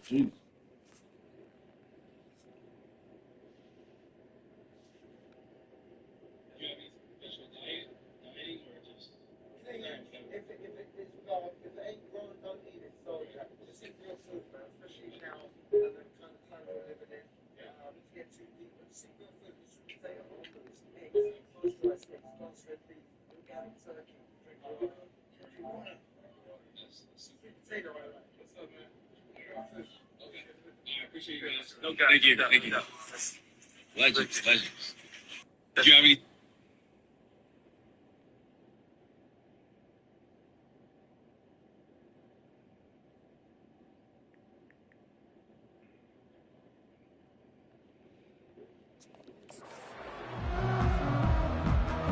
Jeez. Appreciate you guys. No, thank you. Thank you. Legends. Legends. Do you have any?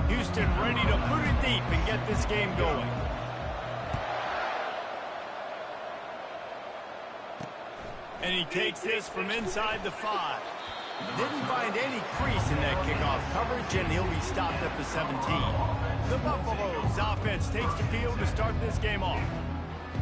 Houston ready to put it deep and get this game going. And he takes this from inside the 5. Didn't find any crease in that kickoff coverage, and he'll be stopped at the 17. The Buffaloes offense takes the field to start this game off.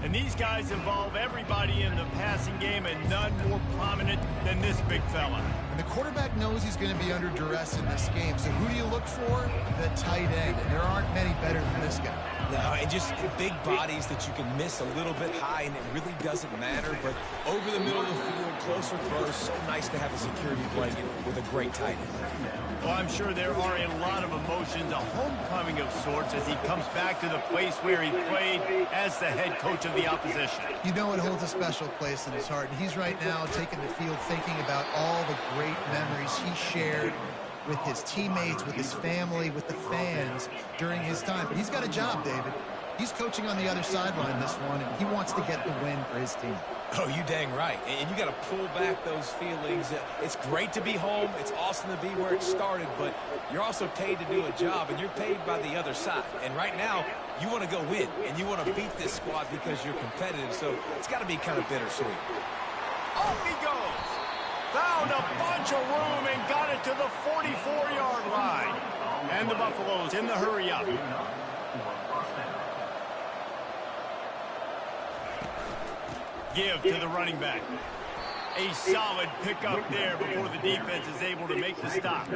And these guys involve everybody in the passing game, and none more prominent than this big fella. And the quarterback knows he's going to be under duress in this game. So who do you look for? The tight end. And there aren't many better than this guy. No, and just big bodies that you can miss a little bit high, and it really doesn't matter. But over the middle of the field, closer throws, so nice to have a security blanket with a great tight end. Well, I'm sure there are a lot of emotions, a homecoming of sorts, as he comes back to the place where he played as the head coach of the opposition. You know it holds a special place in his heart. And he's right now taking the field thinking about all the great memories he shared with his teammates, with his family, with the fans during his time. But he's got a job, David. He's coaching on the other sideline this one, and he wants to get the win for his team. Oh, you dang right. And you got to pull back those feelings. It's great to be home. It's awesome to be where it started, but you're also paid to do a job, and you're paid by the other side. And right now, you want to go win, and you want to beat this squad because you're competitive, so it's got to be kind of bittersweet. Off he goes. Found a bunch of room and got it to the 44-yard line. And the Buffaloes in the hurry up. Give to the running back. A solid pickup there before the defense is able to make the stop.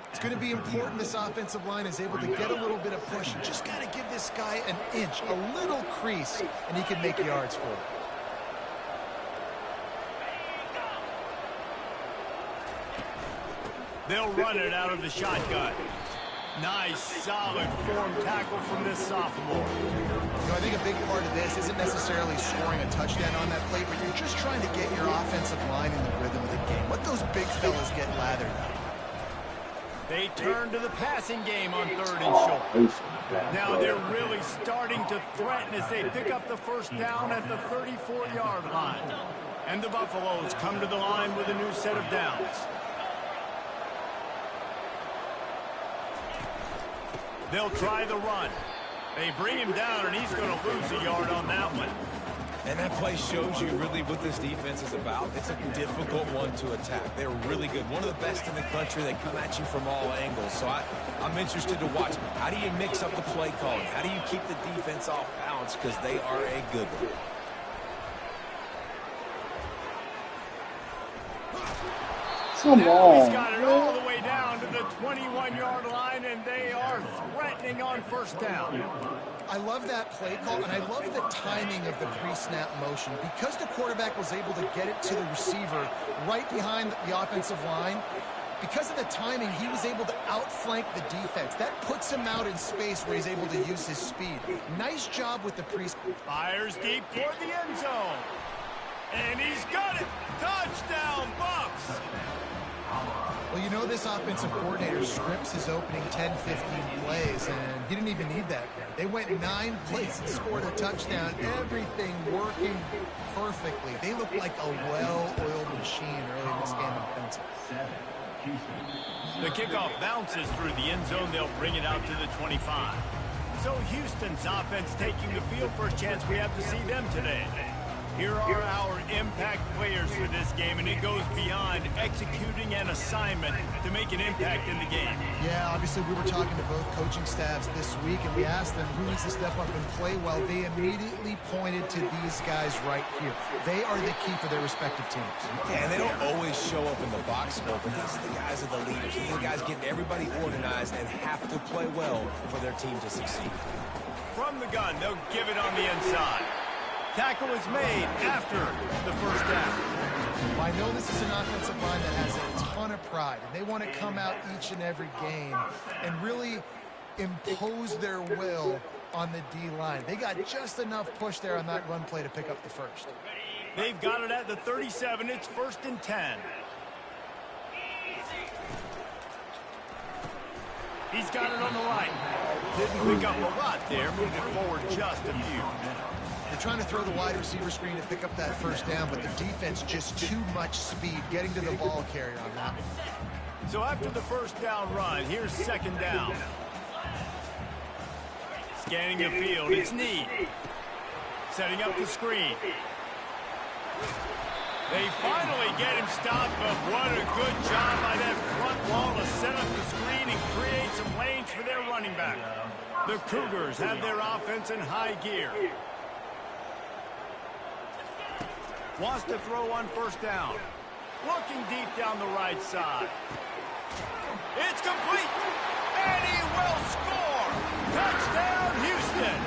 It's going to be important this offensive line is able to get a little bit of push. You just got to give this guy an inch, a little crease, and he can make yards for it. They'll run it out of the shotgun. Nice, solid form tackle from this sophomore. You know, I think a big part of this isn't necessarily scoring a touchdown on that play, but you're just trying to get your offensive line in the rhythm of the game. Let those big fellas get lathered up. They turn to the passing game on 3rd and short. Now they're really starting to threaten as they pick up the first down at the 34-yard line. And the Buffaloes come to the line with a new set of downs. They'll try the run. They bring him down, and he's going to lose a yard on that one. And that play shows you really what this defense is about. It's a difficult one to attack. They're really good. One of the best in the country. They come at you from all angles. So I'm interested to watch. How do you mix up the play calling? How do you keep the defense off balance? Because they are a good one. Come on. He's got it all the way down to the 21-yard line, and they are threatening on first down. I love that play call, and I love the timing of the pre-snap motion. Because the quarterback was able to get it to the receiver right behind the offensive line, because of the timing, he was able to outflank the defense. That puts him out in space where he's able to use his speed. Nice job with the pre-snap. Fires deep toward the end zone. And he's got it. Touchdown, Bucks. Well, you know this offensive coordinator scripts his opening 10, 15 plays, and he didn't even need that. They went 9 plays and scored a touchdown. Everything working perfectly. They look like a well-oiled machine early in this game offensively. The kickoff bounces through the end zone. They'll bring it out to the 25. So Houston's offense taking the field. First chance we have to see them today. Here are our impact players for this game, and it goes beyond executing an assignment to make an impact in the game. Yeah, obviously we were talking to both coaching staffs this week, and we asked them who needs to step up and play well. They immediately pointed to these guys right here. They are the key for their respective teams. Yeah, and they don't always show up in the box score, but these are the guys are the leaders. These are the guys getting everybody organized and have to play well for their team to succeed. From the gun, they'll give it on the inside. Tackle is made after the first down. Well, I know this is an offensive line that has a ton of pride, and they want to come out each and every game and really impose their will on the D-line. They got just enough push there on that run play to pick up the first. They've got it at the 37. It's 1st and 10. He's got it on the right. Didn't pick up a lot there. Moved it forward just a few. They're trying to throw the wide receiver screen to pick up that first down, but the defense just too much speed getting to the ball carrier on that one. So after the first down run, here's 2nd down. Scanning the field, it's Need. Setting up the screen. They finally get him stopped, but what a good job by that front wall to set up the screen and create some lanes for their running back. The Cougars have their offense in high gear. Wants to throw on 1st down. Looking deep down the right side. It's complete. And he will score. Touchdown, Houston.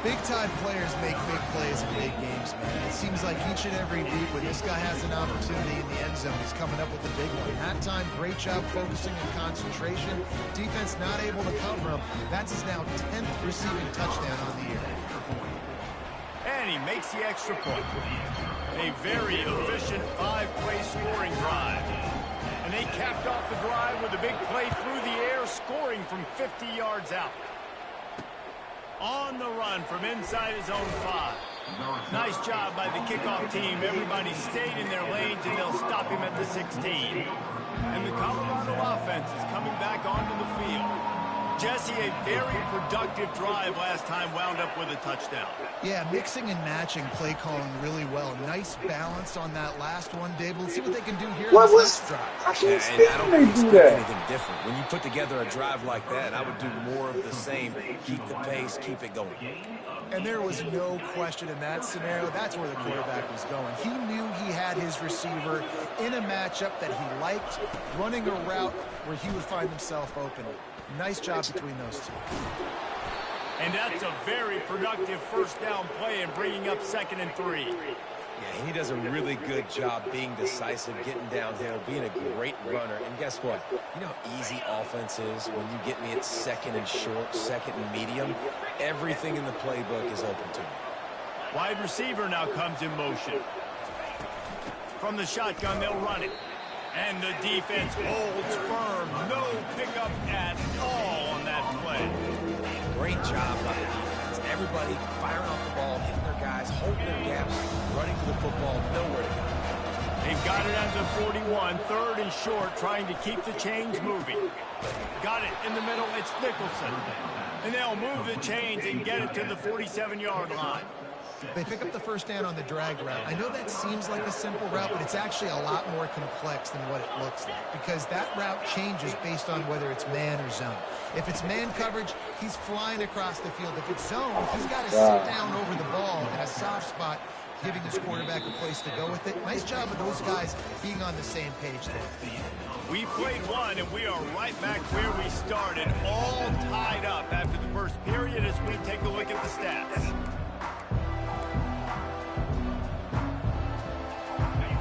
Big-time players make big plays in big games, man. It seems like each and every week when this guy has an opportunity in the end zone, he's coming up with a big one. That time, great job focusing and concentration. Defense not able to cover him. That's his now 10th receiving touchdown on the year. And he makes the extra point. A very efficient 5-play scoring drive. And they capped off the drive with a big play through the air, scoring from 50 yards out. On the run from inside his own 5. Nice job by the kickoff team. Everybody stayed in their lanes, and they'll stop him at the 16. And the Colorado offense is coming back onto the field. Jesse, a very productive drive last time, wound up with a touchdown. Yeah, mixing and matching play calling really well. Nice balance on that last one, Dave. Let's see what they can do here on this next drive. I can't And I don't stand they expect do that. anything different. When you put together a drive like that, I would do more of the same. Keep the pace, keep it going. And there was no question in that scenario. That's where the quarterback was going. He knew he had his receiver in a matchup that he liked, running a route where he would find himself open. Nice job between those two. And that's a very productive first down play and bringing up 2nd and 3. Yeah, he does a really good job being decisive, getting downhill, being a great runner. And guess what? You know how easy offense is when you get me at 2nd and short, 2nd and medium? Everything in the playbook is open to me. Wide receiver now comes in motion. From the shotgun, they'll run it. And the defense holds firm. No pickup at all on that play. Great job by the defense. Everybody firing off the ball, hitting their guys, holding their gaps, running to the football, nowhere to go. They've got it at the 41, 3rd and short, trying to keep the chains moving. Got it in the middle, it's Nicholson. And they'll move the chains and get it to the 47-yard line. They pick up the first down on the drag route. I know that seems like a simple route, but it's actually a lot more complex than what it looks like, because that route changes based on whether it's man or zone. If it's man coverage, he's flying across the field. If it's zone, he's got to sit down over the ball in a soft spot, giving his quarterback a place to go with it. Nice job of those guys being on the same page there. We played one, and we are right back where we started, all tied up after the first period as we take a look at the stats.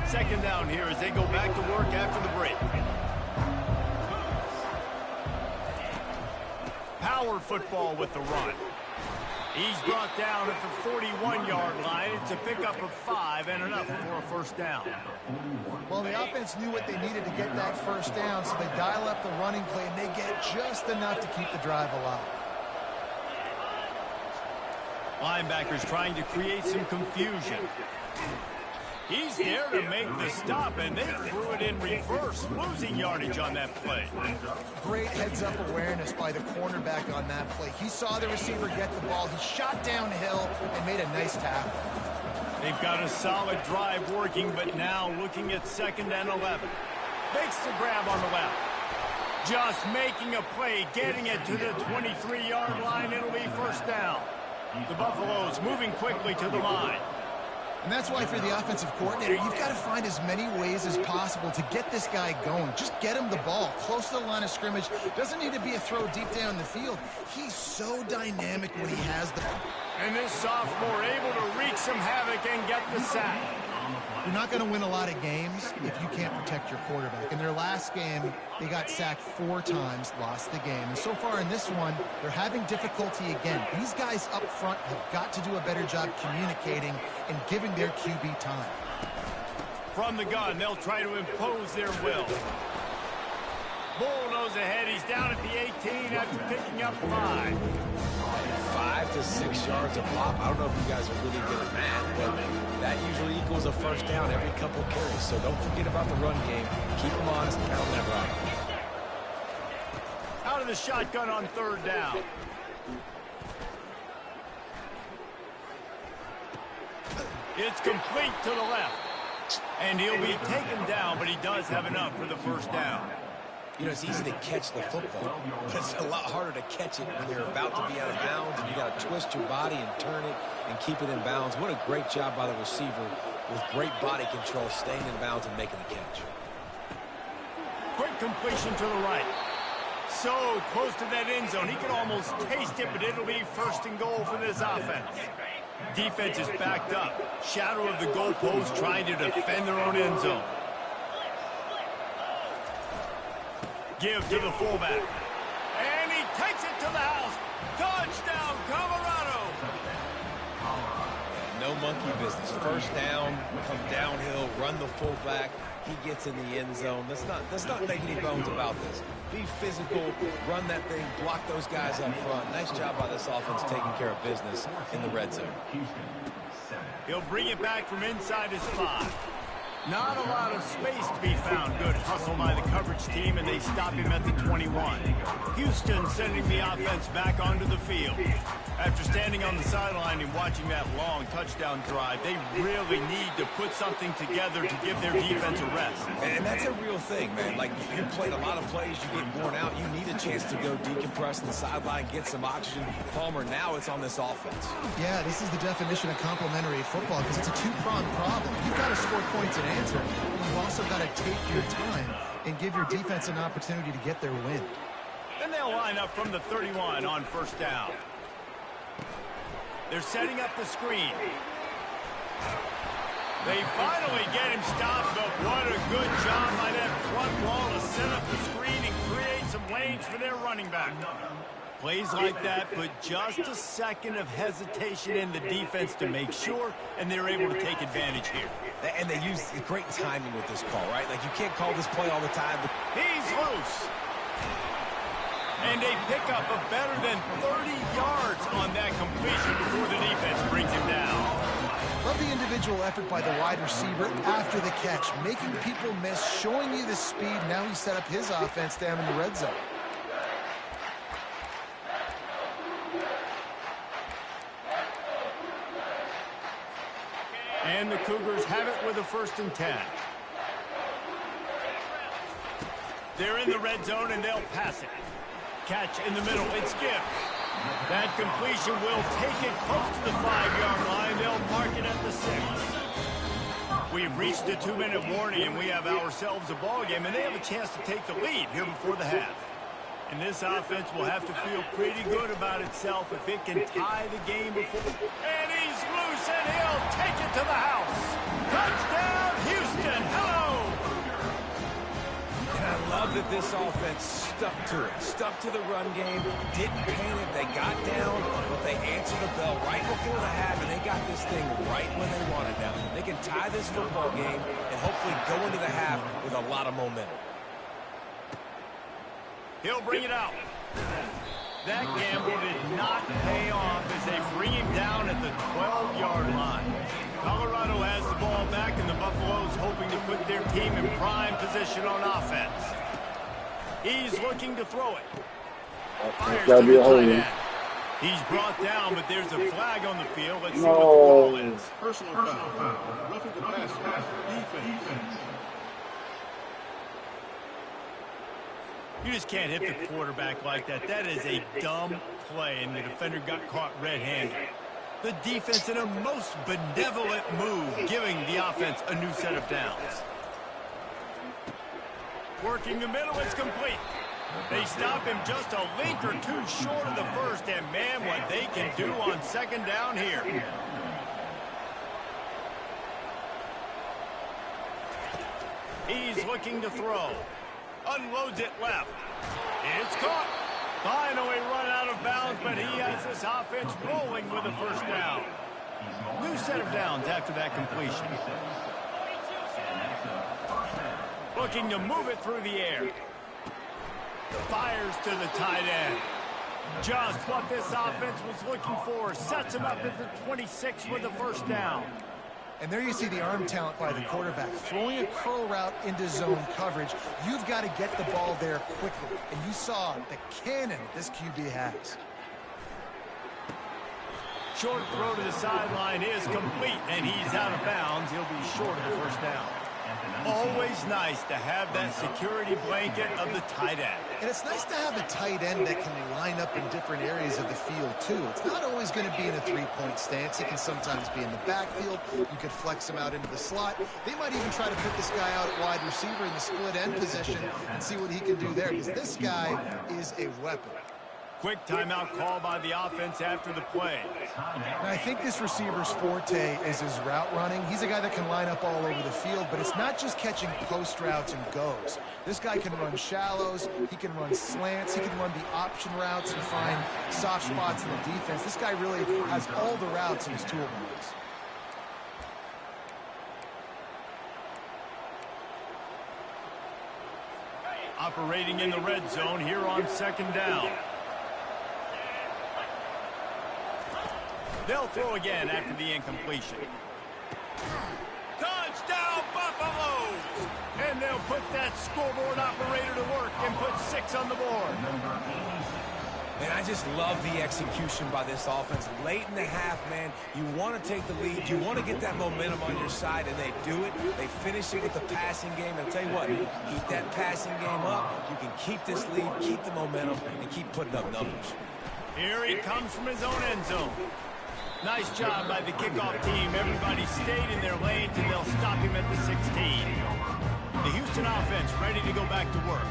2nd down here as they go back to work after the break. Power football with the run. He's brought down at the 41-yard line. It's a pickup of 5 and enough for a first down. Well, the offense knew what they needed to get that first down, so they dial up the running play, and they get just enough to keep the drive alive. Linebackers trying to create some confusion. He's there to make the stop, and they threw it in reverse, losing yardage on that play. Great heads-up awareness by the cornerback on that play. He saw the receiver get the ball. He shot downhill and made a nice tackle. They've got a solid drive working, but now looking at 2nd and 11. Makes the grab on the left. Just making a play, getting it to the 23-yard line. It'll be 1st down. The Buffaloes moving quickly to the line. And that's why for the offensive coordinator, you've got to find as many ways as possible to get this guy going. Just get him the ball close to the line of scrimmage. Doesn't need to be a throw deep down the field. He's so dynamic when he has the ball. And this sophomore able to wreak some havoc and get the sack. You're not going to win a lot of games if you can't protect your quarterback. In their last game, they got sacked 4 times, lost the game. And so far in this one, they're having difficulty again. These guys up front have got to do a better job communicating and giving their QB time. From the gun, they'll try to impose their will. Bullnose ahead. He's down at the 18 after picking up 5. 5 to 6 yards a pop. I don't know if you guys are really good at math, but that usually equals a 1st down every couple carries. So don't forget about the run game. Keep them honest and pound that rock. Out of the shotgun on 3rd down. It's complete to the left. And he'll be taken down, but he does have enough for the 1st down. You know, it's easy to catch the football, but it's a lot harder to catch it when you're about to be out of bounds and you got to twist your body and turn it and keep it in bounds. What a great job by the receiver with great body control, staying in bounds and making the catch. Quick completion to the right. So close to that end zone. He can almost taste it, but it'll be 1st and goal for this offense. Defense is backed up. Shadow of the goalpost trying to defend their own end zone. Give to the fullback. And he takes it to the house. Touchdown, Colorado. No monkey business. 1st down, come downhill, run the fullback. He gets in the end zone. Let's not make any bones about this. Be physical, run that thing, block those guys up front. Nice job by this offense taking care of business in the red zone. He'll bring it back from inside his 5. Not a lot of space to be found. Good hustle by the coverage team, and they stop him at the 21. Houston sending the offense back onto the field. After standing on the sideline and watching that long touchdown drive, they really need to put something together to give their defense a rest. And that's a real thing, man. Like, you played a lot of plays, you get worn out, you need a chance to go decompress on the sideline, get some oxygen. Palmer, now it's on this offense. Yeah, this is the definition of complementary football because it's a 2-pronged problem. You've got to score points and answer. You've also got to take your time and give your defense an opportunity to get their win. And they'll line up from the 31 on 1st down. They're setting up the screen. They finally get him stopped, but what a good job by that front wall to set up the screen and create some lanes for their running back. Plays like that, but just a second of hesitation in the defense to make sure, and they're able to take advantage here. And they use great timing with this call, right? Like, you can't call this play all the time. But he's loose. And they pick up a better than 30 yards on that completion before the defense brings him down. Love the individual effort by the wide receiver after the catch, making people miss, showing you the speed. Now he set up his offense down in the red zone. And the Cougars have it with a 1st and 10. They're in the red zone, and they'll pass it. Catch in the middle. It's Gibbs. That completion will take it close to the 5-yard line. They'll mark it at the 6. We've reached the 2-minute warning, and we have ourselves a ball game, and they have a chance to take the lead here before the half. And this offense will have to feel pretty good about itself if it can tie the game before. And he's loose, and he'll take it to the house. Touchdown, Houston. Hello. And I love that this offense stuck to it. Stuck to the run game. Didn't panic. They got down, but they answered the bell right before the half, and they got this thing right when they wanted now. They can tie this football game and hopefully go into the half with a lot of momentum. He'll bring it out. That gamble did not pay off as they bring him down at the 12-yard line. Colorado has the ball back, and the Buffaloes hoping to put their team in prime position on offense. He's looking to throw it. Fires to the tight end. He's brought down, but there's a flag on the field. Let's see No. what the call is. Personal foul. Roughing the passer. Defense. You just can't hit the quarterback like that. That is a dumb play, and the defender got caught red-handed. The defense in a most benevolent move, giving the offense a new set of downs. Working the middle, it's complete. They stop him just a link or two short of the first, and man, what they can do on second down here. He's looking to throw. Unloads it left. It's caught. Finally run out of bounds, but he has this offense rolling with a first down. New set of downs after that completion. Looking to move it through the air. Fires to the tight end. Just what this offense was looking for. Sets him up at the 26 with a first down. And there you see the arm talent by the quarterback. Throwing a curl route into zone coverage, you've got to get the ball there quickly. And you saw the cannon this QB has. Short throw to the sideline is complete, and he's out of bounds. He'll be short of the first down. Always nice to have that security blanket of the tight end. And it's nice to have a tight end that can line up in different areas of the field, too. It's not always going to be in a three-point stance. He can sometimes be in the backfield. You could flex him out into the slot. They might even try to put this guy out at wide receiver in the split end position and see what he can do there, because this guy is a weapon. Quick timeout call by the offense after the play. And I think this receiver's forte is his route running. He's a guy that can line up all over the field, but it's not just catching post routes and goes. This guy can run shallows, he can run slants, he can run the option routes and find soft spots in the defense. This guy really has all the routes in his toolbox. Operating in the red zone here on second down. They'll throw again after the incompletion. Touchdown, Buffaloes! And they'll put that scoreboard operator to work and put 6 on the board. And I just love the execution by this offense. Late in the half, man, you want to take the lead. You want to get that momentum on your side, and they do it. They finish it with the passing game. And I'll tell you what, keep that passing game up. You can keep this lead, keep the momentum, and keep putting up numbers. Here he comes from his own end zone. Nice job by the kickoff team. Everybody stayed in their lanes, and they'll stop him at the 16. The Houston offense ready to go back to work.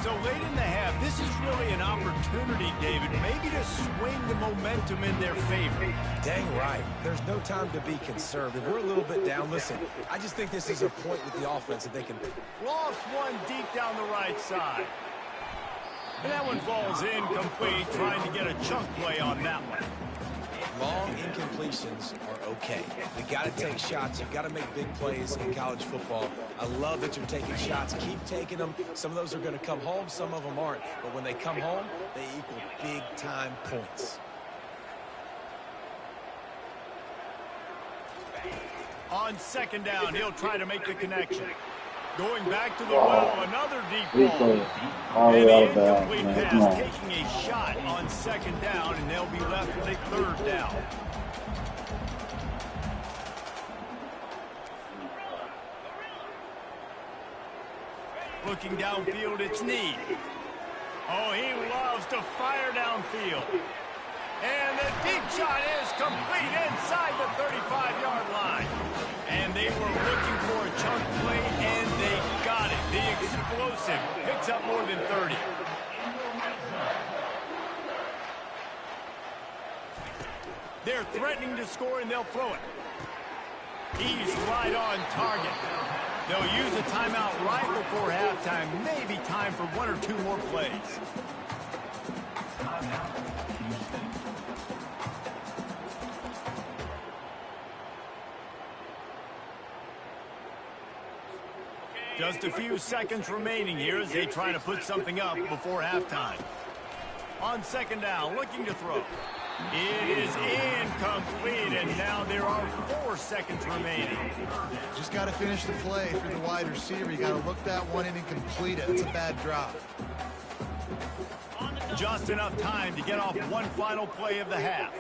So late in the half, this is really an opportunity, David, maybe to swing the momentum in their favor. Dang right. There's no time to be conservative. We're a little bit down. Listen, I just think this is a point with the offense that they can... Lost one deep down the right side. And that one falls incomplete, trying to get a chunk play on that one. Long incompletions are okay. We got to take shots. You've got to make big plays in college football. I love that you're taking shots. Keep taking them. Some of those are going to come home. Some of them aren't. But when they come home, they equal big-time points. On second down, he'll try to make the connection. Going back to the well, another deep ball. And the incomplete pass, taking a shot on second down, and they'll be left with a third down. Looking downfield, it's Need. Oh, he loves to fire downfield. And the deep shot is complete inside the 35-yard line. And they were looking for a chunk play, and they got it. The explosive picks up more than 30. They're threatening to score, and they'll throw it. He's right on target. They'll use a timeout right before halftime. Maybe time for 1 or 2 more plays. Just a few seconds remaining here as they try to put something up before halftime. On second down, looking to throw. It is incomplete, and now there are 4 seconds remaining. Just got to finish the play for the wide receiver. You got to look that one in and complete it. It's a bad drop. Just enough time to get off one final play of the half.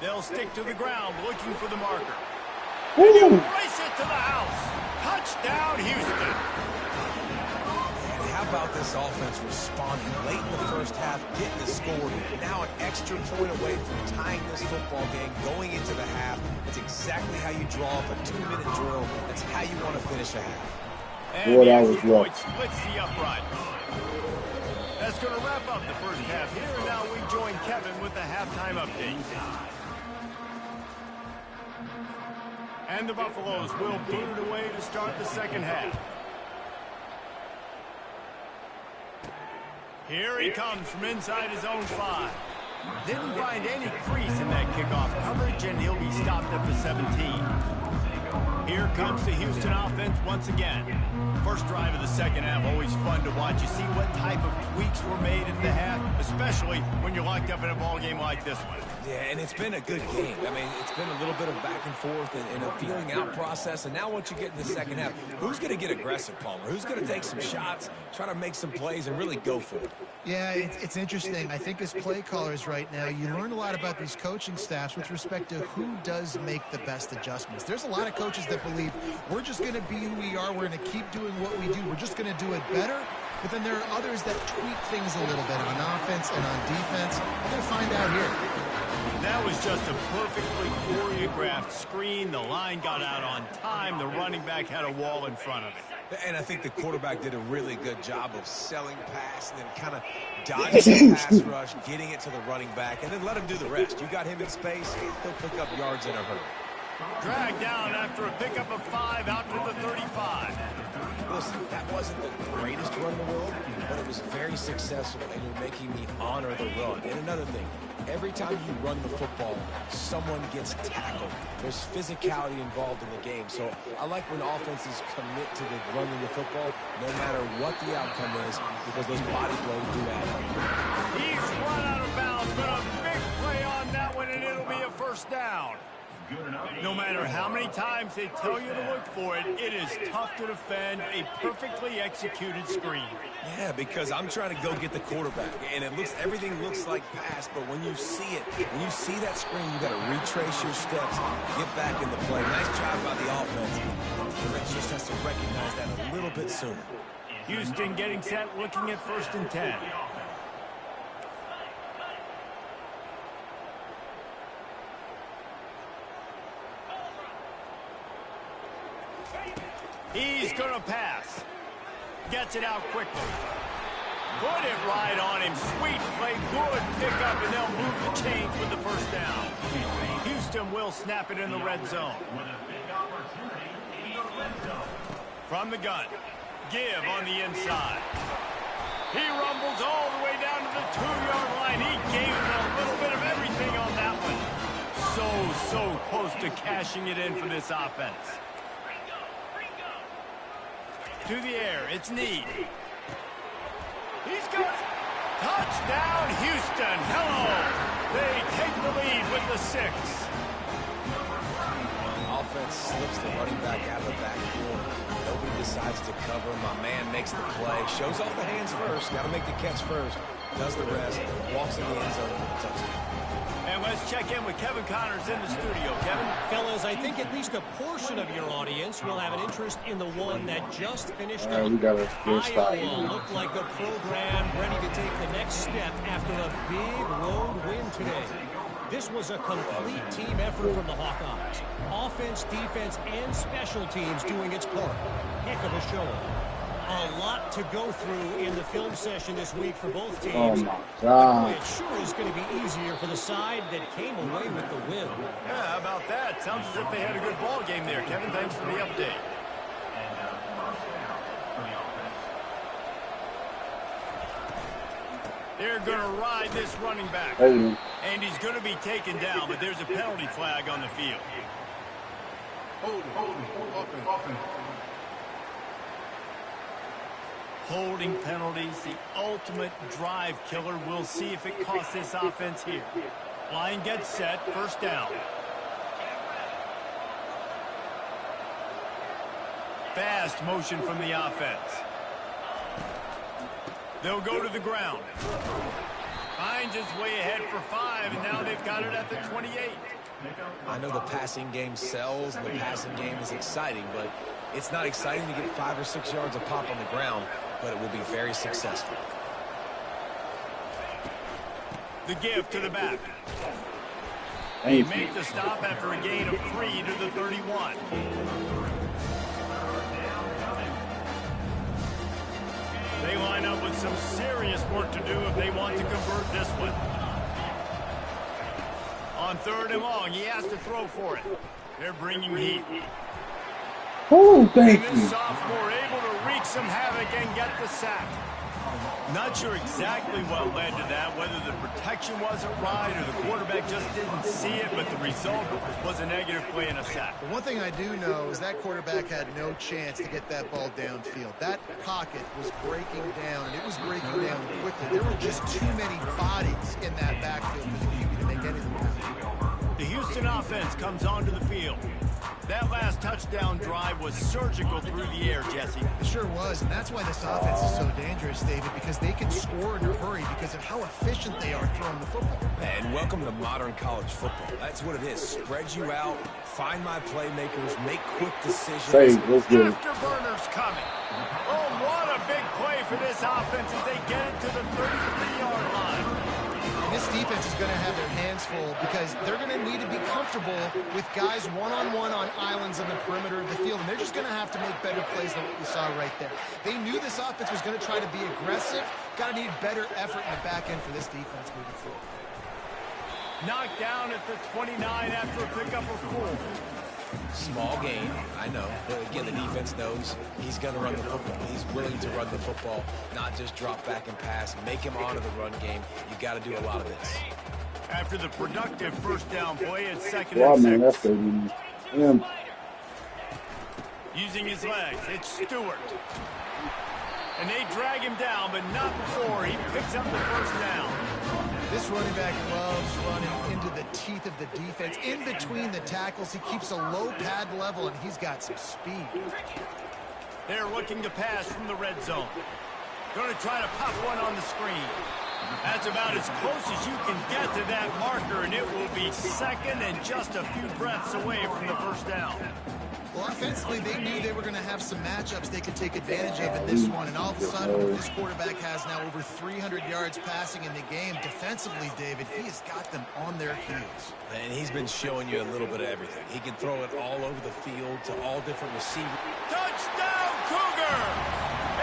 They'll stick to the ground looking for the marker. And he'll race it to the house. Touchdown, Houston. And how about this offense responding late in the first half, getting the score, now an extra point away from tying this football game, going into the half. It's exactly how you draw up a 2-minute drill. That's how you want to finish a half. And the extra point splits the uprights. That's going to wrap up the first half here. And now we join Kevin with the halftime update. And the Buffaloes will boot it away to start the second half. Here he comes from inside his own 5. Didn't find any crease in that kickoff coverage, and he'll be stopped at the 17. Here comes the Houston offense once again. First drive of the second half, always fun to watch. You see what type of tweaks were made in the half, especially when you're locked up in a ball game like this one. Yeah, and it's been a good game. I mean, it's been a little bit of back and forth and a feeling out process. And now once you get in the second half, who's going to get aggressive, Palmer? Who's going to take some shots, try to make some plays, and really go for it? Yeah, it's interesting. I think as play callers right now, you learn a lot about these coaching staffs with respect to who does make the best adjustments. There's a lot of coaches that believe we're just going to be who we are. We're going to keep doing what we do. We're just going to do it better. But then there are others that tweak things a little bit on offense and on defense. We're going to find out here. That was just a perfectly choreographed screen. The line got out on time. The running back had a wall in front of it. And I think the quarterback did a really good job of selling pass and then kind of dodging the pass rush, getting it to the running back, and then let him do the rest. You got him in space, he'll pick up yards in a hurry. Dragged down after a pickup of 5 out to the 35. Listen, that wasn't the greatest run in the world, but it was very successful, and you're making me honor the run. And another thing, every time you run the football, someone gets tackled. There's physicality involved in the game. So I like when offenses commit to the running the football, no matter what the outcome is, because those body blows do add up. He's run out of bounds, but a big play on that one, and it'll be a first down. No matter how many times they tell you to look for it, it is tough to defend a perfectly executed screen. Yeah, because I'm trying to go get the quarterback, and everything looks like pass, but when you see it, when you see that screen, you got to retrace your steps, get back in the play. Nice job by the offense. The defense just has to recognize that a little bit sooner. Houston getting set, looking at 1st and 10. He's going to pass. Gets it out quickly. Put it right on him. Sweet play. Good pickup, and they'll move the chains with the first down. Houston will snap it in the red zone. From the gun. Give on the inside. He rumbles all the way down to the 2-yard line. He gave it a little bit of everything on that one. So close to cashing it in for this offense. To the air, it's Need. He's got it. Touchdown, Houston. Hello. They take the lead with the 6. Offense slips the running back out of the backfield. Nobody decides to cover. My man makes the play. Shows off the hands first. Got to make the catch first. Does the rest. Walks in the end zone for the touchdown. And let's check in with Kevin Connors in the studio. Kevin? Fellas, I think at least a portion of your audience will have an interest in the one that just finished up. We got a good spot. Iowa looked like a program ready to take the next step after a big road win today. This was a complete team effort from the Hawkeyes. Offense, defense, and special teams doing its part. Heck of a showing. A lot to go through in the film session this week for both teams. Oh my God. Boy, it sure is going to be easier for the side that came away with the win. Yeah, how about that? Sounds as if they had a good ball game there. Kevin, thanks for the update. They're going to ride this running back. Hey. And he's going to be taken down, but there's a penalty flag on the field. Holding penalties, the ultimate drive killer. We'll see if it costs this offense here. Line gets set, first down. Fast motion from the offense. They'll go to the ground. Hines is way ahead for 5, and now they've got it at the 28. I know the passing game sells, and the passing game is exciting, but it's not exciting to get 5 or 6 yards a pop on the ground, but it will be very successful. The give to the back. They make the stop after a gain of 3 to the 31. They line up with some serious work to do if they want to convert this one. On 3rd and long, he has to throw for it. They're bringing heat. Oh, thank And this you. sophomore able to wreak some havoc and get the sack. Not sure exactly what led to that, whether the protection wasn't right or the quarterback just didn't see it, but the result was a negative play and a sack. But one thing I do know is that quarterback had no chance to get that ball downfield. That pocket was breaking down, and it was breaking down quickly. There were just too many bodies in that backfield for the QB to make anything happen. The Houston offense comes onto the field. That last touchdown drive was surgical through the air, Jesse. It sure was, and that's why this offense is so dangerous, David, because they can score in a hurry because of how efficient they are throwing the football. And welcome to modern college football. That's what it is. Spread you out, find my playmakers, make quick decisions. Hey, let's do it. Afterburners coming. Oh, what a big play for this offense as they get it to the 33-yard line. This defense is going to have their hands full because they're going to need to be comfortable with guys one-on-one on islands in the perimeter of the field, and they're just going to have to make better plays than what we saw right there. They knew this offense was going to try to be aggressive. Got to need better effort in the back end for this defense moving forward. Knocked down at the 29 after a pickup of 4. Small gain, I know, but again, the defense knows he's going to run the football. He's willing to run the football, not just drop back and pass, make him honor the run game. You got to do a lot of this. After the productive first down play, it's 2nd Wow, and man, 6. that's good. Yeah. Using his legs, it's Stewart. And they drag him down, but not before he picks up the first down. This running back loves running into the teeth of the defense. In between the tackles, he keeps a low pad level, and he's got some speed. They're looking to pass from the red zone. Going to try to pop one on the screen. That's about as close as you can get to that marker, and it will be 2nd and just a few breaths away from the first down. Well, offensively, they knew they were going to have some matchups they could take advantage of in this one, and all of a sudden, this quarterback has now over 300 yards passing in the game. Defensively, David, he has got them on their heels. And he's been showing you a little bit of everything. He can throw it all over the field to all different receivers. Touchdown, Cougar!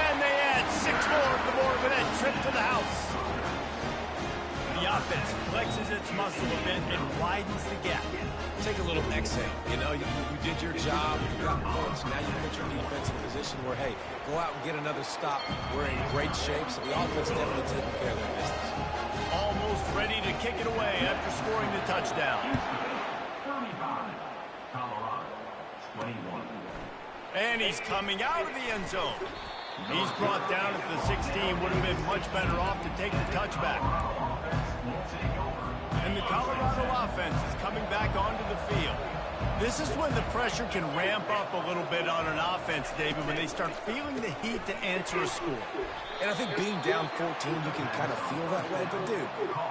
And they add 6 more of the board with that trip to the house. The offense flexes its muscle a bit and widens the gap. Take a little exhale. You know, you did your job. You got points. Now you put your defense in a position where, hey, go out and get another stop. We're in great shape, so the offense definitely taking care of their business. Almost ready to kick it away after scoring the touchdown. And he's coming out of the end zone. He's brought down at the 16. Would have been much better off to take the touchback. And the Colorado offense is coming back onto the field. This is when the pressure can ramp up a little bit on an offense, David, when they start feeling the heat to answer a score. And I think being down 14, you can kind of feel that way. But, dude,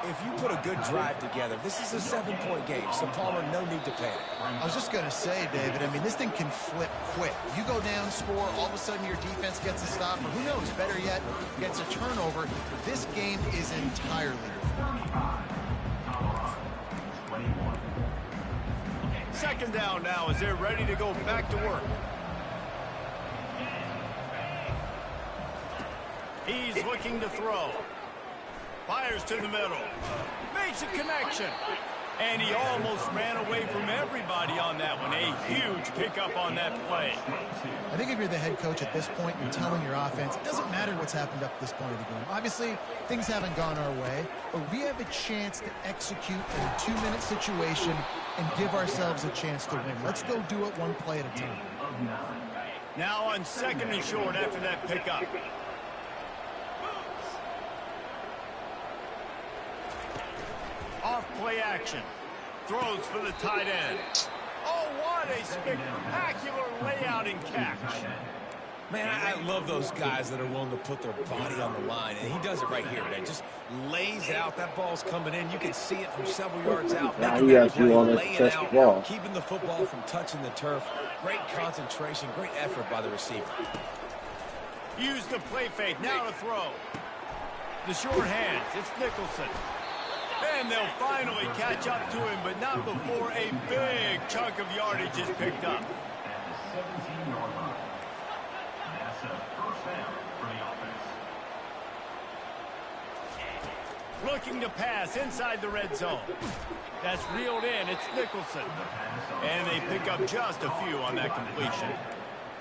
if you put a good drive together, this is a 7-point game. So, Palmer, no need to panic. I was just going to say, David, I mean, this thing can flip quick. You go down, score, all of a sudden your defense gets a stop, or who knows, better yet, gets a turnover. This game is entirely different. 2nd down now as they're ready to go back to work. He's looking to throw. Fires to the middle. Makes a connection. And he almost ran away from everybody on that one. A huge pickup on that play. I think if you're the head coach at this point, you're telling your offense, it doesn't matter what's happened up to this point of the game. Obviously, things haven't gone our way, but we have a chance to execute in a 2-minute situation and give ourselves a chance to win. Let's go do it one play at a time. Now on 2nd and short after that pickup. Off play action. Throws for the tight end. Oh, what a spectacular layout and catch. Man, I love those guys that are willing to put their body on the line, and he does it right here, man. Just lays out. That ball's coming in. You can see it from several yards out. Now Making he that has to play, do all that to laying touch the out, ball. keeping the football from touching the turf. Great concentration, great effort by the receiver. Use the play fake. Now to throw. The short hands. It's Nicholson. And they'll finally catch up to him, but not before a big chunk of yardage is picked up. Looking to pass inside the red zone. That's reeled in. It's Nicholson. And they pick up just a few on that completion.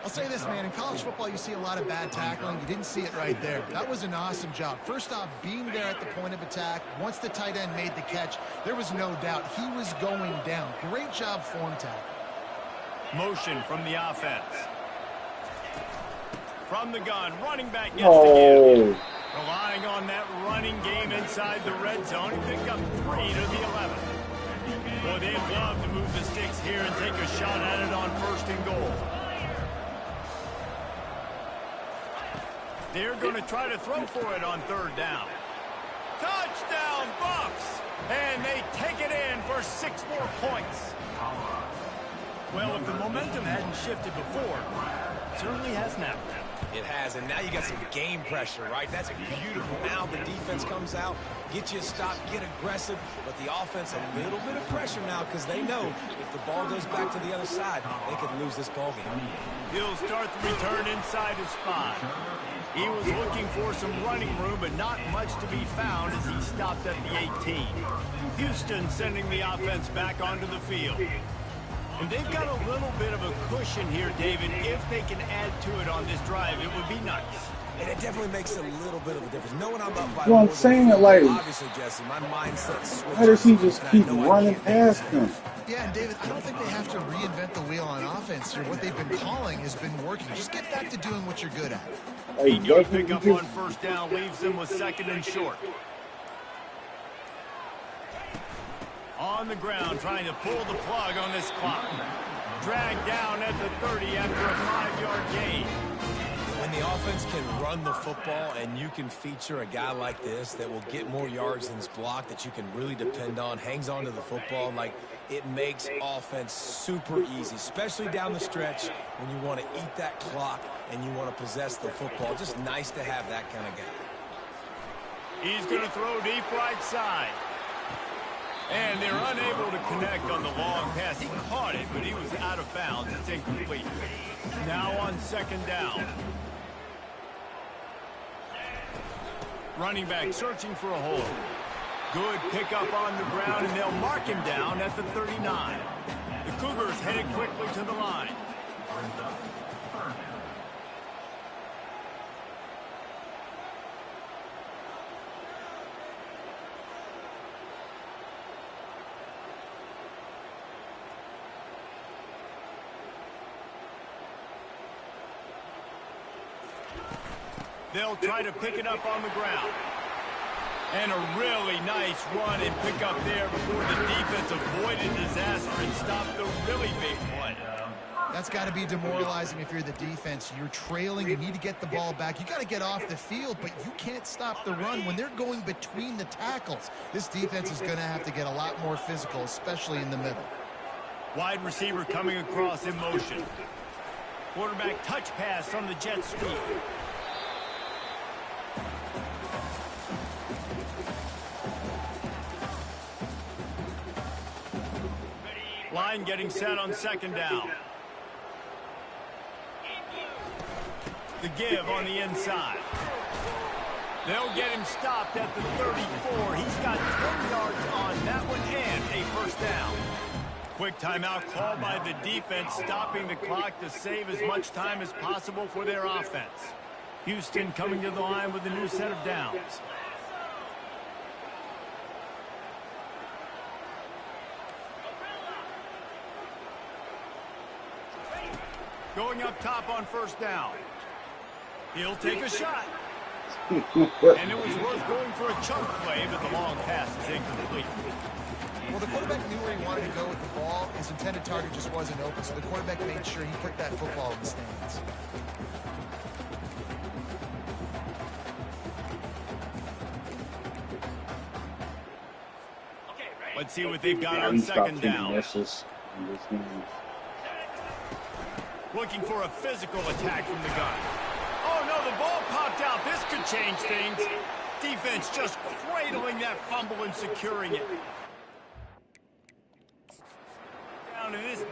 I'll say this, man. In college football, you see a lot of bad tackling. You didn't see it right there. That was an awesome job. First off, being there at the point of attack. Once the tight end made the catch, there was no doubt he was going down. Great job form tackle. Motion from the offense. From the gun, running back gets the give. Relying on that running game inside the red zone. He picked up 3 to the 11. Boy, they'd love to move the sticks here and take a shot at it on 1st and goal. They're going to try to throw for it on 3rd down. Touchdown, Bucks! And they take it in for 6 more points. Well, if the momentum hadn't shifted before, it certainly has now. It has, and now you got some game pressure, right? That's beautiful. Now the defense comes out, get you a stop, get aggressive, but the offense a little bit of pressure now because they know if the ball goes back to the other side, they could lose this ball game. He'll start the return inside his 5. He was looking for some running room, but not much to be found as he stopped at the 18. Houston sending the offense back onto the field. And they've got a little bit of a cushion here, David. If they can add to it on this drive, it would be nice. And it definitely makes a little bit of a difference. Knowing I'm up by Well, I'm saying it like, obviously, Jesse, my mindset switches. why does he just keep running past him? Yeah, and David, I don't think they have to reinvent the wheel on offense here. What they've been calling has been working. Just get back to doing what you're good at. He does pick up on 1st down, leaves them with 2nd and short. On the ground, trying to pull the plug on this clock. Dragged down at the 30 after a 5-yard gain. When the offense can run the football and you can feature a guy like this that will get more yards than his block, that you can really depend on, hangs on to the football, like it makes offense super easy, especially down the stretch when you want to eat that clock and you want to possess the football. Just nice to have that kind of guy. He's going to throw deep right side. And they're unable to connect on the long pass. He caught it, but he was out of bounds. It's incomplete. Now on 2nd down. Running back searching for a hole. Good pickup on the ground, and they'll mark him down at the 39. The Cougars headed quickly to the line. They'll try to pick it up on the ground. And a really nice run and pick up there before the defense avoided disaster and stopped the really big play. That's got to be demoralizing if you're the defense. You're trailing. You need to get the ball back. You got to get off the field, but you can't stop the run when they're going between the tackles. This defense is going to have to get a lot more physical, especially in the middle. Wide receiver coming across in motion. Quarterback touch pass from the jet sweep. Line getting set on 2nd down. The give on the inside. They'll get him stopped at the 34. He's got 10 yards on that one and a 1st down. Quick timeout called by the defense, stopping the clock to save as much time as possible for their offense. Houston coming to the line with a new set of downs. Going up top on 1st down. He'll take a shot. And it was worth going for a chunk play, but the long pass is incomplete. Well, the quarterback knew where he wanted to go with the ball. His intended target just wasn't open, so the quarterback made sure he put that football in the stands. Let's see what they've got Yeah, on we stopped second taking down. misses in this game. Looking for a physical attack from the gun. Oh, no, the ball popped out. This could change things. Defense just cradling that fumble and securing it. Down to this.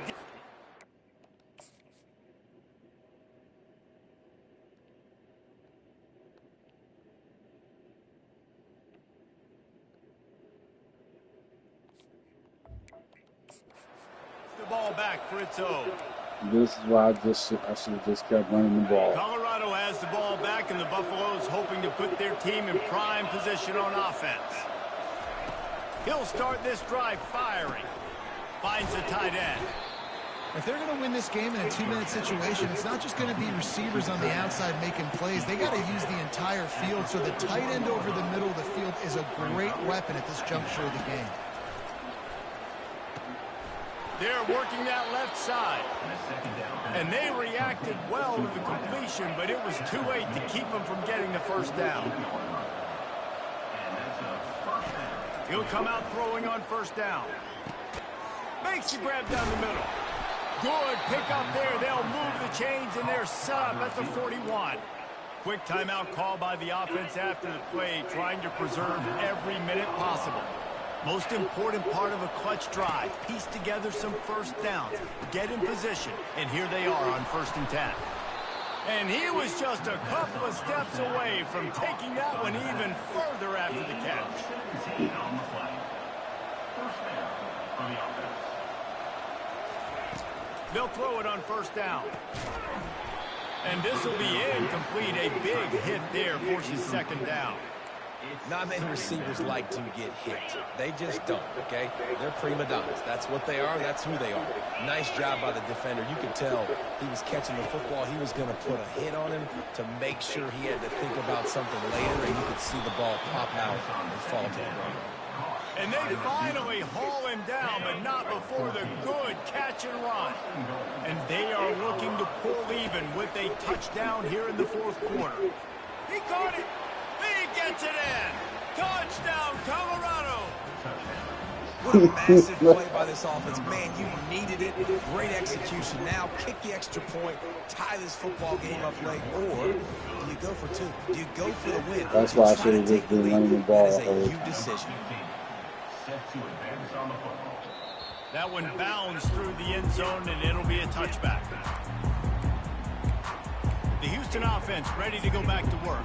The ball back for its own. This is why I should have just kept running the ball. Colorado has the ball back, and the Buffaloes hoping to put their team in prime position on offense. He'll start this drive firing. Finds the tight end. If they're going to win this game in a 2-minute situation, it's not just going to be receivers on the outside making plays. They got to use the entire field, so the tight end over the middle of the field is a great weapon at this juncture of the game. They're working that left side. And they reacted well to the completion, but it was too late to keep them from getting the first down. He'll come out throwing on first down. Makes the grab down the middle. Good pick up there. They'll move the chains, and they're set up at the 41. Quick timeout call by the offense after the play, trying to preserve every minute possible. Most important part of a clutch drive, piece together some first downs, get in position, and here they are on 1st and 10. And he was just a couple of steps away from taking that one even further after the catch. They'll throw it on first down. And this will be incomplete. A big hit there forces second down. Not many receivers like to get hit. They just don't, okay? They're prima donnas. That's what they are. That's who they are. Nice job by the defender. You could tell he was catching the football. He was going to put a hit on him to make sure he had to think about something later, and you could see the ball pop out and fall to the ground. And they finally haul him down, but not before the good catch and run. And they are looking to pull even with a touchdown here in the 4th quarter. He caught it. He gets it in. Touchdown, Colorado. What a massive play by this offense. Man, you needed it. Great execution. Now kick the extra point, tie this football game up late, or do you go for 2? Do you go for the win? That's why I should have just been running the ball. That is a huge decision. That one bounds through the end zone, and it'll be a touchback. The Houston offense ready to go back to work.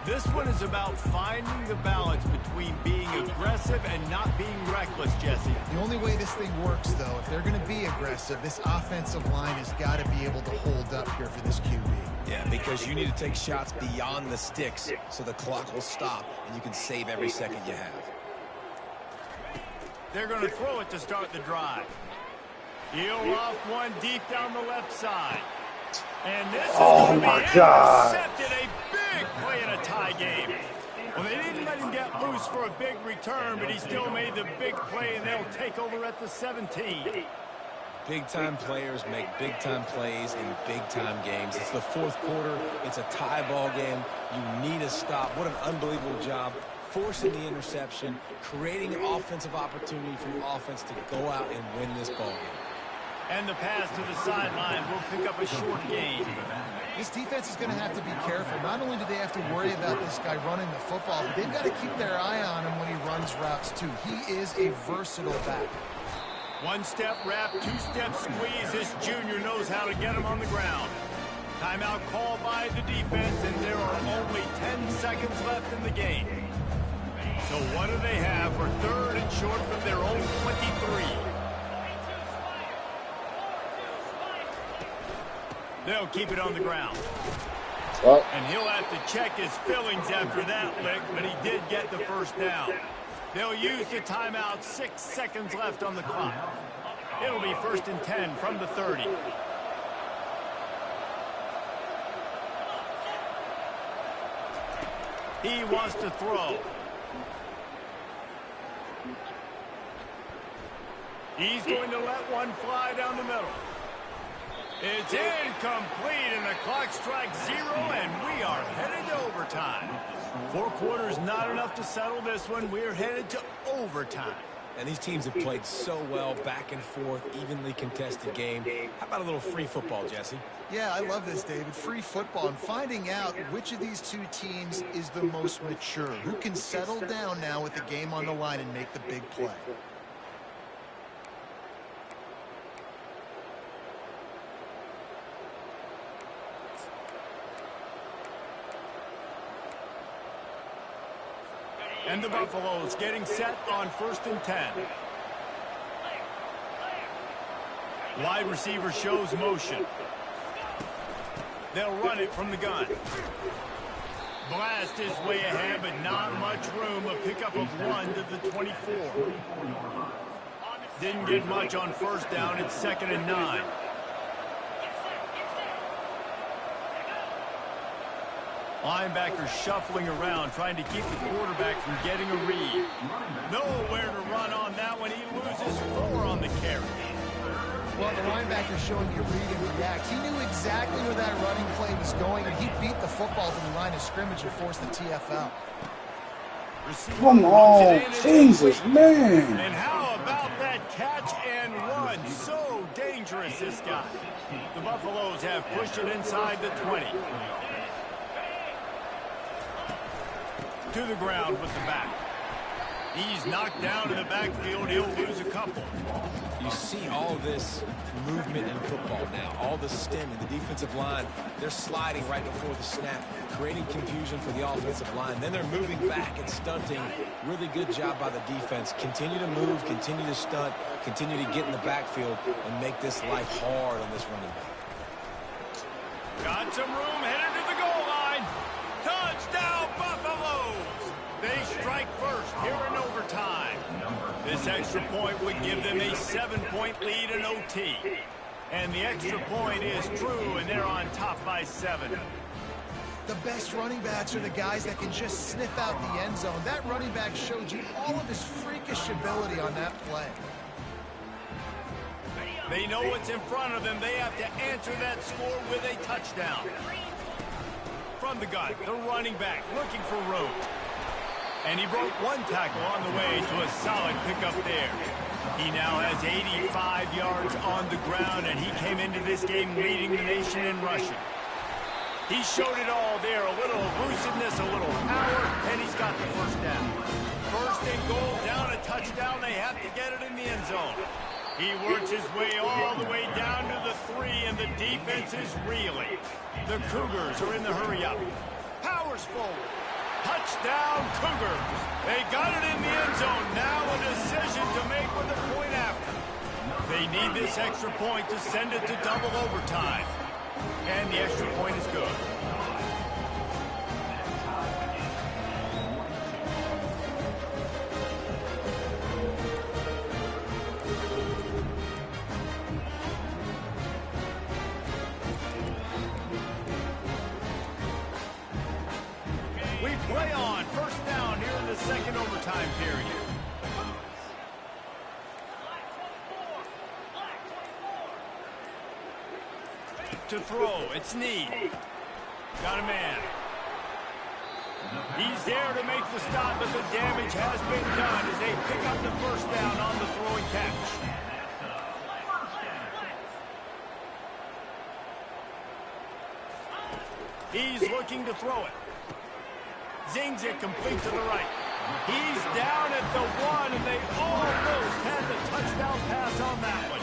This one is about finding the balance between being aggressive and not being reckless, Jesse. The only way this thing works, though, if they're going to be aggressive, this offensive line has got to be able to hold up here for this QB. Yeah, because you need to take shots beyond the sticks so the clock will stop and you can save every second you have. They're going to throw it to start the drive. He'll loft one deep down the left side. And this is going to be intercepted. A big play in a tie game. Well, they didn't let him get loose for a big return, but he still made the big play, and they'll take over at the 17. Big-time players make big-time plays in big-time games. It's the 4th quarter. It's a tie ball game. You need a stop. What an unbelievable job. Forcing the interception, creating an offensive opportunity for your offense to go out and win this ball game. And the pass to the sideline will pick up a short gain. This defense is going to have to be careful. Not only do they have to worry about this guy running the football, but they've got to keep their eye on him when he runs routes, too. He is a versatile back. One-step wrap, two-step squeeze. This junior knows how to get him on the ground. Timeout called by the defense, and there are only 10 seconds left in the game. So what do they have for 3rd and short from their own 23? They'll keep it on the ground. And he'll have to check his fillings after that lick, but he did get the first down. They'll use the timeout. 6 seconds left on the clock. It'll be 1st and 10 from the 30. He wants to throw. He's going to let one fly down the middle. It's incomplete, and the clock strikes 0, and we are headed to overtime. 4 quarters not enough to settle this one. We're headed to overtime. And these teams have played so well, back and forth, evenly contested game. How about a little free football, Jesse? Yeah, I love this, David. Free football and finding out which of these two teams is the most mature, who can settle down now with the game on the line and make the big play. And the Buffaloes getting set on 1st and 10. Wide receiver shows motion. They'll run it from the gun. Blast is way ahead, but not much room. A pickup of 1 to the 24. Didn't get much on 1st down. It's 2nd and 9. Linebacker shuffling around, trying to keep the quarterback from getting a read. Nowhere to run on that one. He loses 4 on the carry. Well, the linebacker showing you read and react. He knew exactly where that running play was going, and he beat the football to the line of scrimmage and forced the TFL. Come on, Jesus, man. And how about that catch and run? So dangerous, this guy. The Buffaloes have pushed it inside the 20. To the ground with the back. He's knocked down in the backfield. He'll lose a couple. You see all this movement in football now. All the stem in the defensive line. They're sliding right before the snap, creating confusion for the offensive line. Then they're moving back and stunting. Really good job by the defense. Continue to move, continue to stunt, continue to get in the backfield and make this life hard on this running back. Got some room, headed to the goal line. Touchdown, Buffaloes! They strike first here in overtime. This extra point would give them a 7-point lead in OT. And the extra point is true, and they're on top by 7. The best running backs are the guys that can just sniff out the end zone. That running back showed you all of his freakish ability on that play. They know what's in front of them. They have to answer that score with a touchdown. From the gun, the running back looking for room. And he broke 1 tackle on the way to a solid pickup there. He now has 85 yards on the ground, and he came into this game leading the nation in rushing. He showed it all there, a little elusiveness, a little power, and he's got the 1st down. 1st and goal, down a touchdown. They have to get it in the end zone. He works his way all the way down to the 3, and the defense is reeling. The Cougars are in the hurry-up. Powers forward. Touchdown, Cougars. They got it in the end zone. Now a decision to make with a point after. They need this extra point to send it to double overtime. And the extra point is good. Play on. 1st down here in the 2nd overtime period. To throw, it's Need. Got a man. He's there to make the stop, but the damage has been done as they pick up the 1st down on the throwing catch. He's looking to throw it. Zings it complete to the right. He's down at the 1, and they almost had the touchdown pass on that one.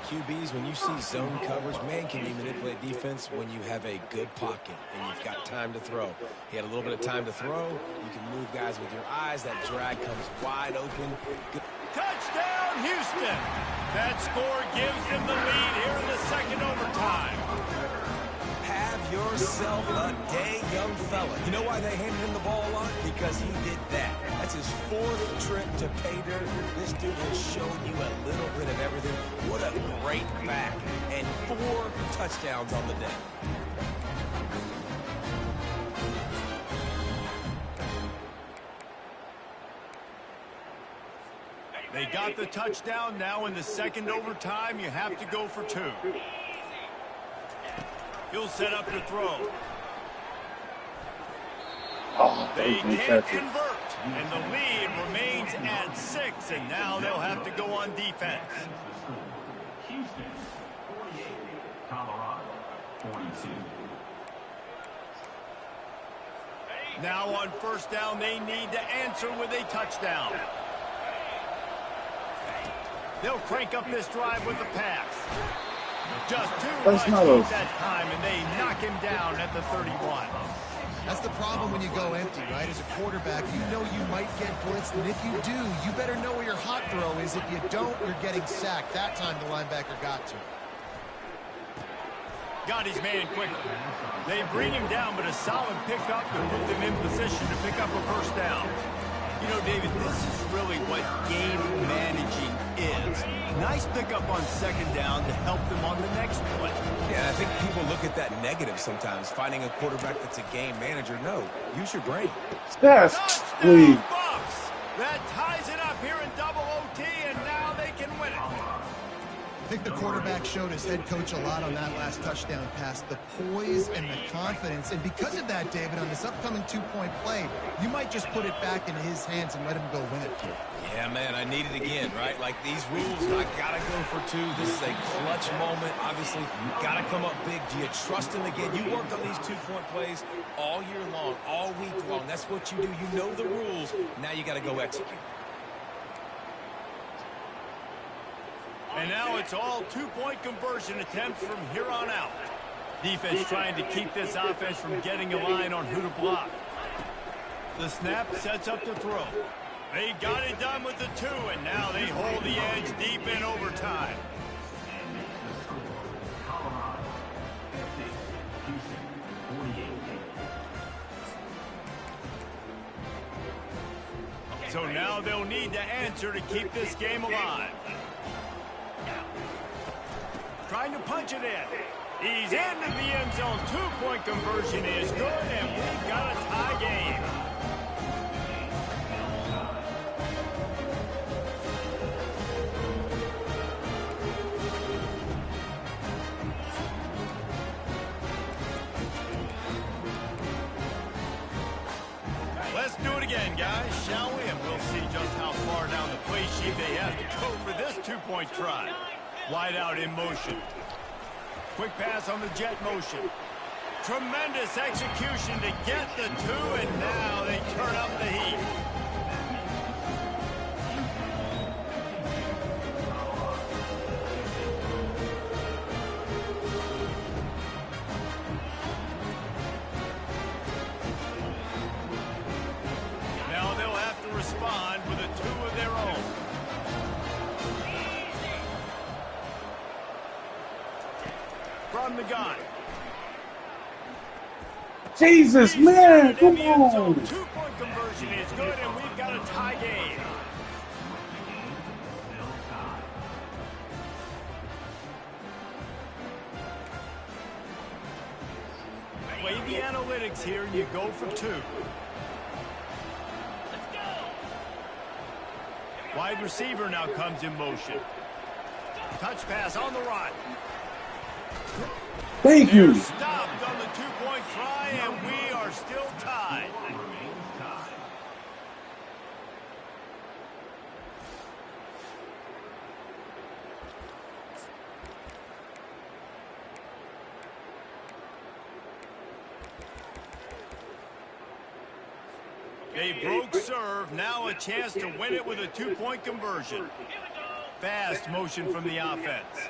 QBs, when you see zone coverage, man, can you manipulate defense when you have a good pocket and you've got time to throw. He had a little bit of time to throw. You can move guys with your eyes. That drag comes wide open. Good. Touchdown, Houston! That score gives them the lead here in the 2nd overtime. Have yourself a day, young fella. You know why they handed him the ball a lot? Because he did that. That's his 4th trip to pay dirt. This dude has shown you a little bit of everything. What a great back. And 4 touchdowns on the day. They got the touchdown. Now in the 2nd overtime, you have to go for 2. He'll set up to throw. They He can't catch it. convert, and the lead remains at 6, and now they'll have to go on defense. Houston, 48. Colorado, 42. Now on first down, they need to answer with a touchdown. They'll crank up this drive with the pass. Just too much heat that time, and they knock him down at the 31. That's the problem when you go empty, right? As a quarterback, you know you might get blitzed, and if you do, you better know where your hot throw is. If you don't, you're getting sacked. That time the linebacker got to him. Got his man quickly. They bring him down, but a solid pickup to put them in position to pick up a first down. You know, David, this is really what game managing is. Nice pickup on second down to help them on the next play. Yeah, I think people look at that negative sometimes, finding a quarterback that's a game manager. No, use your brain. Yes, Touchdown, please. Bucks! That ties it up here in double OT, and now they can win it. I think the quarterback showed his head coach a lot on that last touchdown pass, the poise and the confidence. And because of that, David, on this upcoming two-point play, you might just put it back into his hands and let him go win it. Yeah, man, I need it again, right? Like these rules, I got to go for 2. This is a clutch moment. Obviously, you got to come up big. Do you trust him again? You worked on these two-point plays all year long, all week long. That's what you do. You know the rules. Now you got to go execute. And now it's all two-point conversion attempts from here on out. Defense trying to keep this offense from getting a line on who to block. The snap sets up the throw. They got it done with the 2, and now they hold the edge deep in overtime. So now they'll need to answer to keep this game alive. Trying to punch it in. He's into the end zone. Two-point conversion is good, and we've got a tie game. Let's do it again, guys, shall we? And we'll see just how far down the play sheet they have to go for this two-point try. Wide out in motion. Quick pass on the jet motion. Tremendous execution to get the 2, and now they turn up the heat. Now they'll have to respond with a 2 of their own. From the gun. Jesus, man, come on. Two-point conversion is good, and we've got a tie game. Play the analytics here, and you go for 2. Wide receiver now comes in motion. Touch pass on the run. Thank you. They're stopped on the two-point try, and we are still tied. They broke serve, now a chance to win it with a two-point conversion. Fast motion from the offense.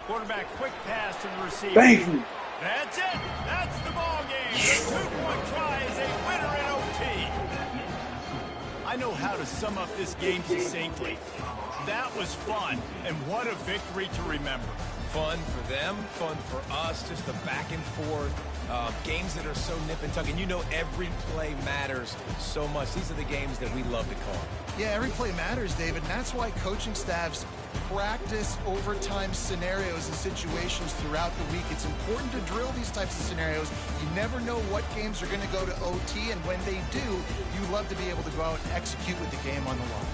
Quarterback quick pass to the receiver. Thank you. That's it. That's the ball game. The two-point try is a winner in OT. I know how to sum up this game succinctly. That was fun, and what a victory to remember. Fun for them, fun for us, just the back and forth. Games that are so nip and tuck, and you know every play matters so much. These are the games that we love to call. Yeah, every play matters, David, and that's why coaching staffs practice overtime scenarios and situations throughout the week. It's important to drill these types of scenarios. You never know what games are going to go to OT, and when they do, you love to be able to go out and execute with the game on the line.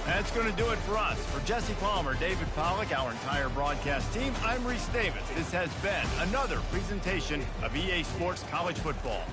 That's going to do it for us. For Jesse Palmer, David Pollack, our entire broadcast team, I'm Reese Davis. This has been another presentation of EA Sports College Football.